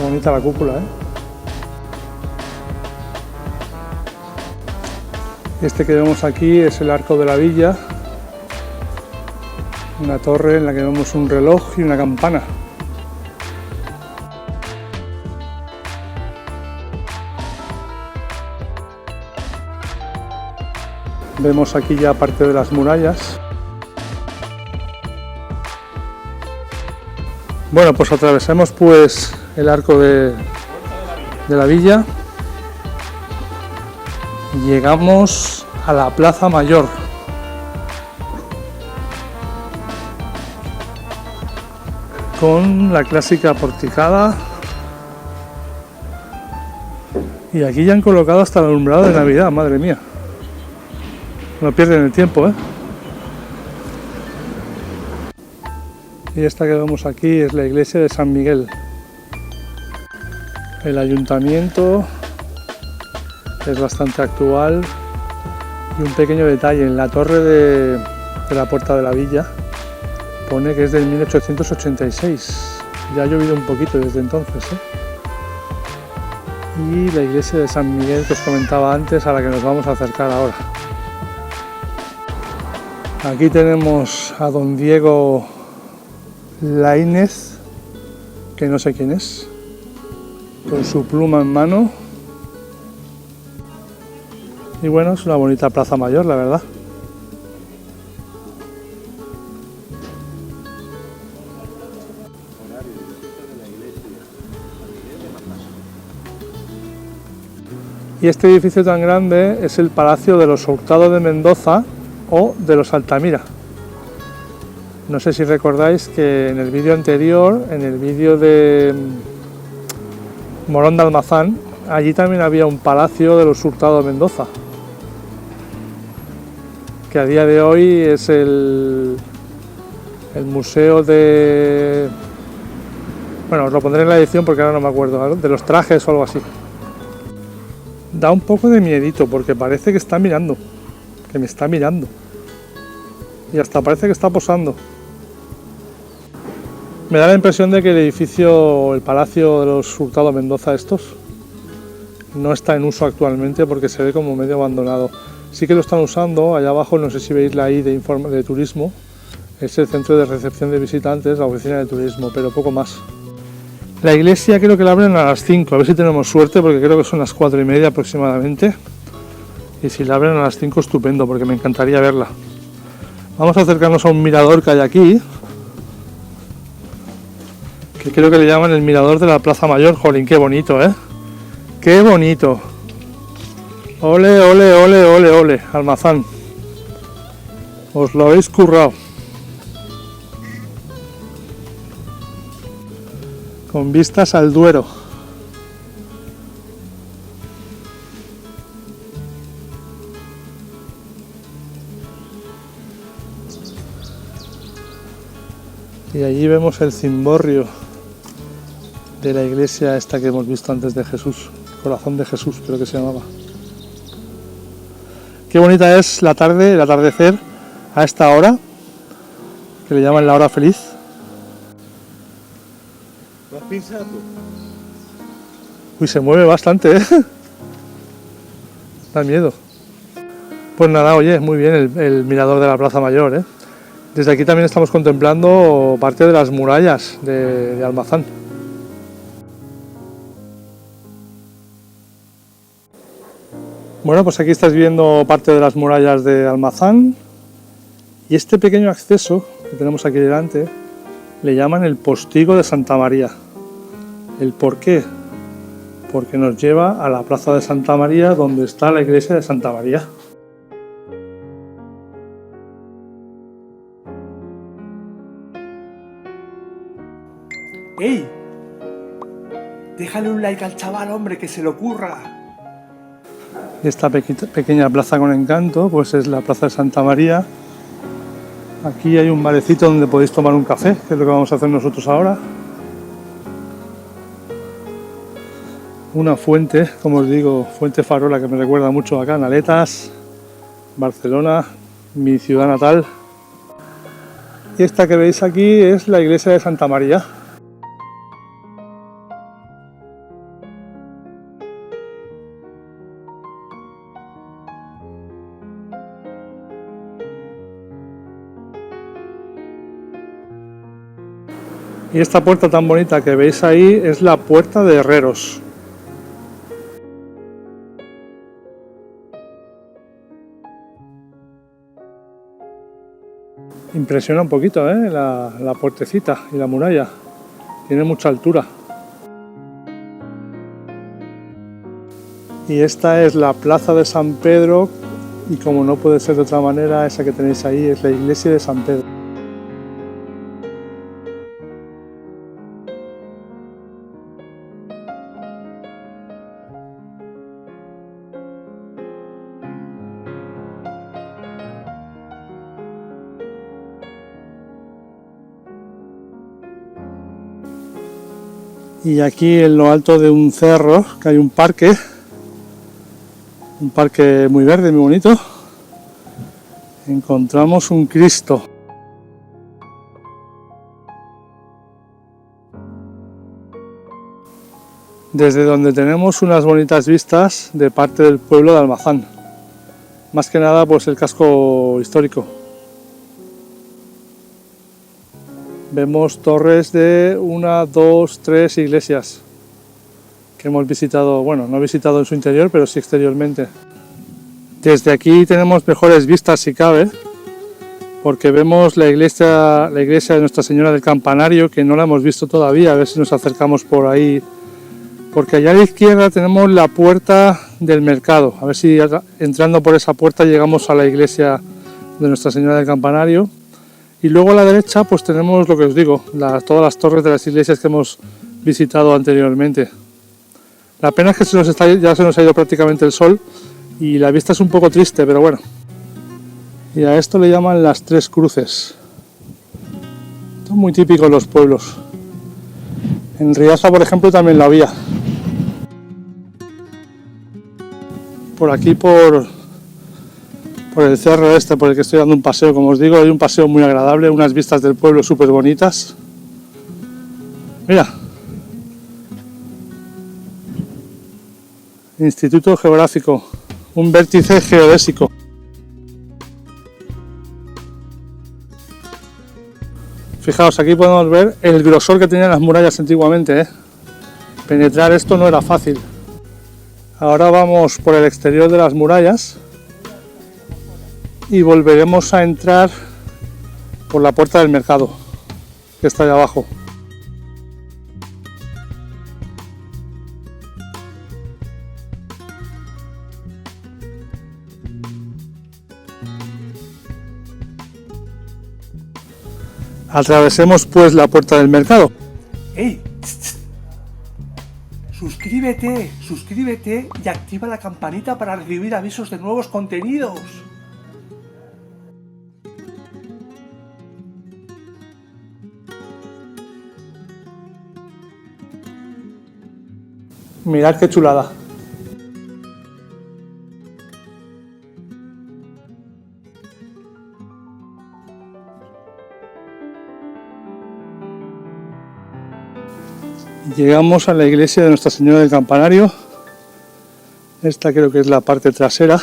Qué bonita la cúpula, ¿eh? Este que vemos aquí es el Arco de la Villa, una torre en la que vemos un reloj y una campana. Vemos aquí ya parte de las murallas. Bueno, pues atravesamos pues el Arco de la Villa y llegamos a la Plaza Mayor. Con la clásica porticada. Y aquí ya han colocado hasta el alumbrado de Navidad, madre mía. No pierden el tiempo, ¿eh? Y esta que vemos aquí es la iglesia de San Miguel. El ayuntamiento es bastante actual. Y un pequeño detalle, en la torre de la Puerta de la Villa pone que es del 1886. Ya ha llovido un poquito desde entonces, ¿eh? Y la iglesia de San Miguel que os comentaba antes, a la que nos vamos a acercar ahora. Aquí tenemos a don Diego Laínez, que no sé quién es, con su pluma en mano. Y bueno, es una bonita plaza mayor, la verdad. Y este edificio tan grande es el Palacio de los Hurtado de Mendoza o de los Altamira. No sé si recordáis que en el vídeo anterior, en el vídeo de Morón de Almazán, allí también había un palacio de los Hurtado de Mendoza, que a día de hoy es el museo de... Bueno, os lo pondré en la edición porque ahora no me acuerdo, ¿no? De los trajes o algo así. Da un poco de miedito porque parece que está mirando, que me está mirando. Y hasta parece que está posando. Me da la impresión de que el edificio, el Palacio de los Hurtado Mendoza estos, no está en uso actualmente porque se ve como medio abandonado. Sí que lo están usando, allá abajo, no sé si veis la I de turismo, es el centro de recepción de visitantes, la oficina de turismo, pero poco más. La iglesia creo que la abren a las 5, a ver si tenemos suerte porque creo que son las 4:30 aproximadamente. Y si la abren a las 5 estupendo porque me encantaría verla. Vamos a acercarnos a un mirador que hay aquí, que creo que le llaman el mirador de la Plaza Mayor. Jolín, qué bonito, ¿eh? ¡Qué bonito! ¡Ole, ole, ole, ole, ole! Almazán. Os lo habéis currado. Con vistas al Duero. Y allí vemos el cimborrio de la iglesia esta que hemos visto antes de Jesús, Corazón de Jesús creo que se llamaba. Qué bonita es la tarde, el atardecer a esta hora, que le llaman la hora feliz. ¿Lo has pinzado tú? Uy, se mueve bastante, ¿eh? Da miedo. Pues nada, oye, muy bien el mirador de la Plaza Mayor, ¿eh? Desde aquí también estamos contemplando parte de las murallas de Almazán. Bueno, pues aquí estás viendo parte de las murallas de Almazán y este pequeño acceso que tenemos aquí delante le llaman el Postigo de Santa María. ¿El por qué? Porque nos lleva a la plaza de Santa María donde está la iglesia de Santa María. ¡Ey! Déjale un like al chaval, hombre, que se le ocurra. Esta pequeña plaza con encanto pues es la plaza de Santa María. Aquí hay un barecito donde podéis tomar un café, que es lo que vamos a hacer nosotros ahora. Una fuente, como os digo, fuente farola que me recuerda mucho a Canaletas, Barcelona, mi ciudad natal. Y esta que veis aquí es la iglesia de Santa María. Y esta puerta tan bonita que veis ahí es la Puerta de Herreros. Impresiona un poquito, la puertecita y la muralla. Tiene mucha altura. Y esta es la Plaza de San Pedro, y como no puede ser de otra manera, esa que tenéis ahí es la Iglesia de San Pedro. Y aquí en lo alto de un cerro, que hay un parque muy verde, muy bonito, encontramos un Cristo. Desde donde tenemos unas bonitas vistas de parte del pueblo de Almazán. Más que nada pues el casco histórico. Vemos torres de 1, 2, 3 iglesias que hemos visitado, bueno, no he visitado en su interior, pero sí exteriormente. Desde aquí tenemos mejores vistas si cabe, porque vemos la iglesia de Nuestra Señora del Campanario, que no la hemos visto todavía, a ver si nos acercamos por ahí, porque allá a la izquierda tenemos la Puerta del Mercado, a ver si entrando por esa puerta llegamos a la iglesia de Nuestra Señora del Campanario. Y luego a la derecha pues tenemos lo que os digo, todas las torres de las iglesias que hemos visitado anteriormente. La pena es que ya se nos ha ido prácticamente el sol y la vista es un poco triste, pero bueno. Y a esto le llaman las Tres Cruces. Esto es muy típico en los pueblos. En Riaza, por ejemplo, también lo había. Por aquí, por el cerro este por el que estoy dando un paseo, como os digo, hay un paseo muy agradable, unas vistas del pueblo súper bonitas. Mira, Instituto Geográfico, un vértice geodésico. Fijaos, aquí podemos ver el grosor que tenían las murallas antiguamente, Penetrar esto no era fácil. Ahora vamos por el exterior de las murallas y volveremos a entrar por la Puerta del Mercado, que está ahí abajo. Atravesemos pues la Puerta del Mercado. ¡Ey! Suscríbete y activa la campanita para recibir avisos de nuevos contenidos. Mirad qué chulada. Llegamos a la iglesia de Nuestra Señora del Campanario. Esta creo que es la parte trasera.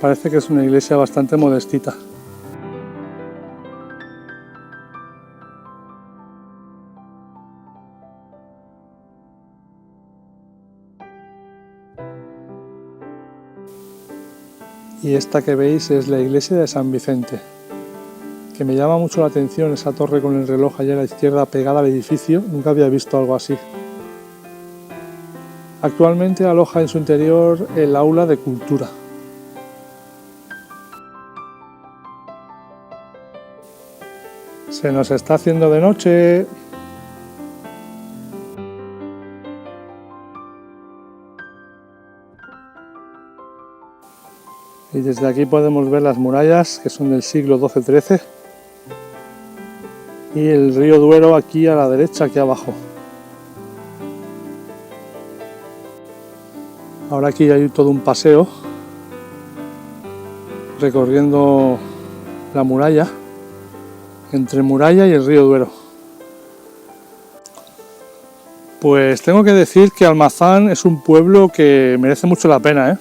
Parece que es una iglesia bastante modestita. Y esta que veis es la iglesia de San Vicente, que me llama mucho la atención esa torre con el reloj allá a la izquierda pegada al edificio. Nunca había visto algo así. Actualmente aloja en su interior el aula de cultura. Se nos está haciendo de noche. Y desde aquí podemos ver las murallas, que son del siglo XII-XIII. Y el río Duero aquí a la derecha, aquí abajo. Ahora aquí hay todo un paseo recorriendo la muralla, entre muralla y el río Duero. Pues tengo que decir que Almazán es un pueblo que merece mucho la pena,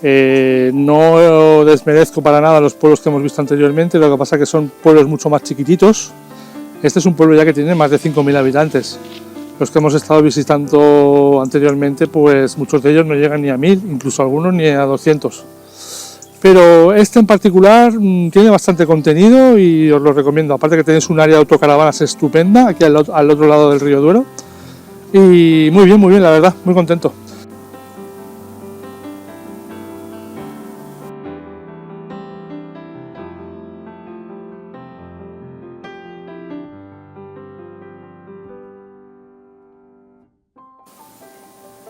no desmerezco para nada los pueblos que hemos visto anteriormente, lo que pasa es que son pueblos mucho más chiquititos. Este es un pueblo ya que tiene más de 5.000 habitantes. Los que hemos estado visitando anteriormente, pues muchos de ellos no llegan ni a 1.000, incluso algunos ni a 200. Pero este en particular tiene bastante contenido y os lo recomiendo. Aparte que tenéis un área de autocaravanas estupenda aquí al otro lado del río Duero. Y muy bien, la verdad, muy contento.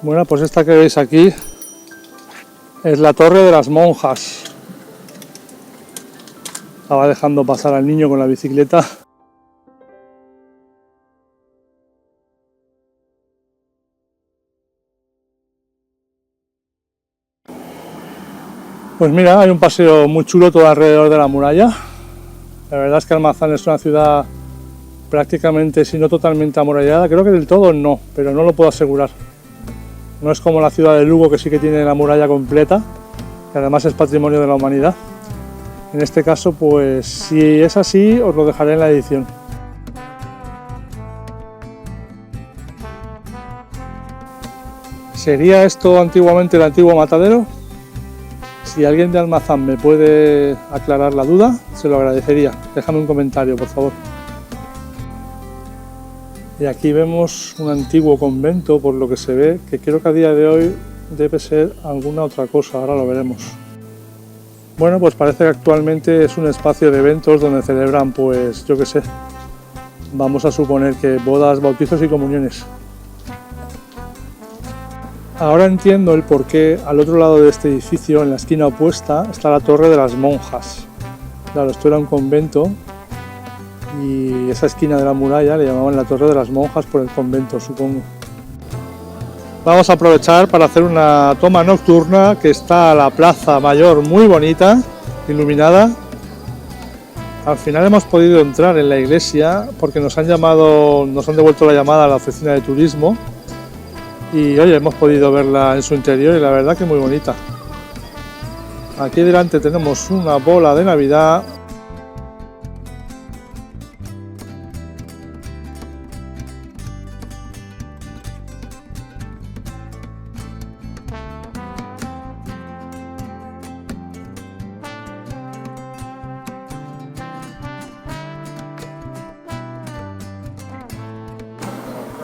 Bueno, pues esta que veis aquí es la Torre de las Monjas. Estaba dejando pasar al niño con la bicicleta. Pues mira, hay un paseo muy chulo todo alrededor de la muralla. La verdad es que Almazán es una ciudad prácticamente, si no totalmente amurallada. Creo que del todo no, pero no lo puedo asegurar. No es como la ciudad de Lugo, que sí que tiene la muralla completa, que además es patrimonio de la humanidad. En este caso, pues si es así, os lo dejaré en la edición. ¿Sería esto antiguamente el antiguo matadero? Si alguien de Almazán me puede aclarar la duda, se lo agradecería. Déjame un comentario, por favor. Y aquí vemos un antiguo convento, por lo que se ve, que creo que a día de hoy debe ser alguna otra cosa, ahora lo veremos. Bueno, pues parece que actualmente es un espacio de eventos donde celebran, pues yo qué sé, vamos a suponer que bodas, bautizos y comuniones. Ahora entiendo el porqué al otro lado de este edificio, en la esquina opuesta, está la Torre de las Monjas. Claro, esto era un convento y esa esquina de la muralla le llamaban la Torre de las Monjas por el convento, supongo. Vamos a aprovechar para hacer una toma nocturna, que está la Plaza Mayor muy bonita, iluminada. Al final hemos podido entrar en la iglesia porque nos han devuelto la llamada a la oficina de turismo y oye, hemos podido verla en su interior y la verdad que muy bonita. Aquí delante tenemos una bola de Navidad.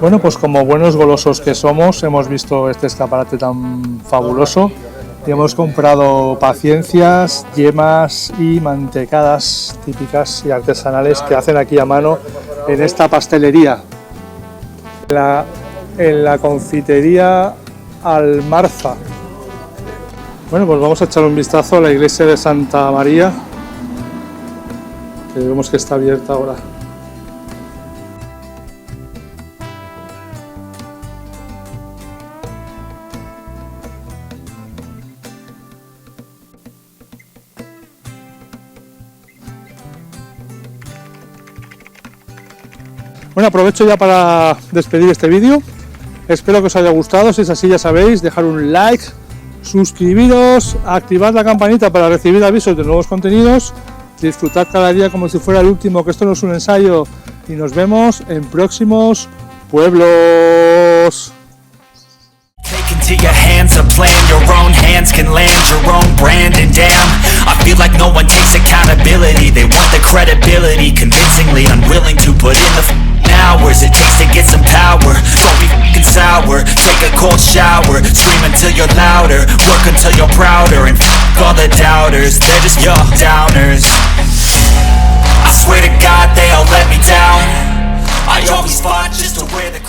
Bueno, pues como buenos golosos que somos, hemos visto este escaparate tan fabuloso y hemos comprado paciencias, yemas y mantecadas típicas y artesanales que hacen aquí a mano en esta pastelería, en la confitería Almarza. Bueno, pues vamos a echar un vistazo a la iglesia de Santa María, que vemos que está abierta ahora. Bueno, aprovecho ya para despedir este vídeo. Espero que os haya gustado. Si es así, ya sabéis, dejar un like, suscribiros, activad la campanita para recibir avisos de nuevos contenidos, disfrutad cada día como si fuera el último, que esto no es un ensayo, y nos vemos en próximos pueblos. To your hands, a plan, your own hands can land your own brand. And damn, I feel like no one takes accountability. They want the credibility, convincingly unwilling to put in the hours it takes to get some power. Don't be fucking sour, take a cold shower, scream until you're louder, work until you're prouder, and all the doubters, they're just your downers. I swear to God they all let me down. I always fought just to wear the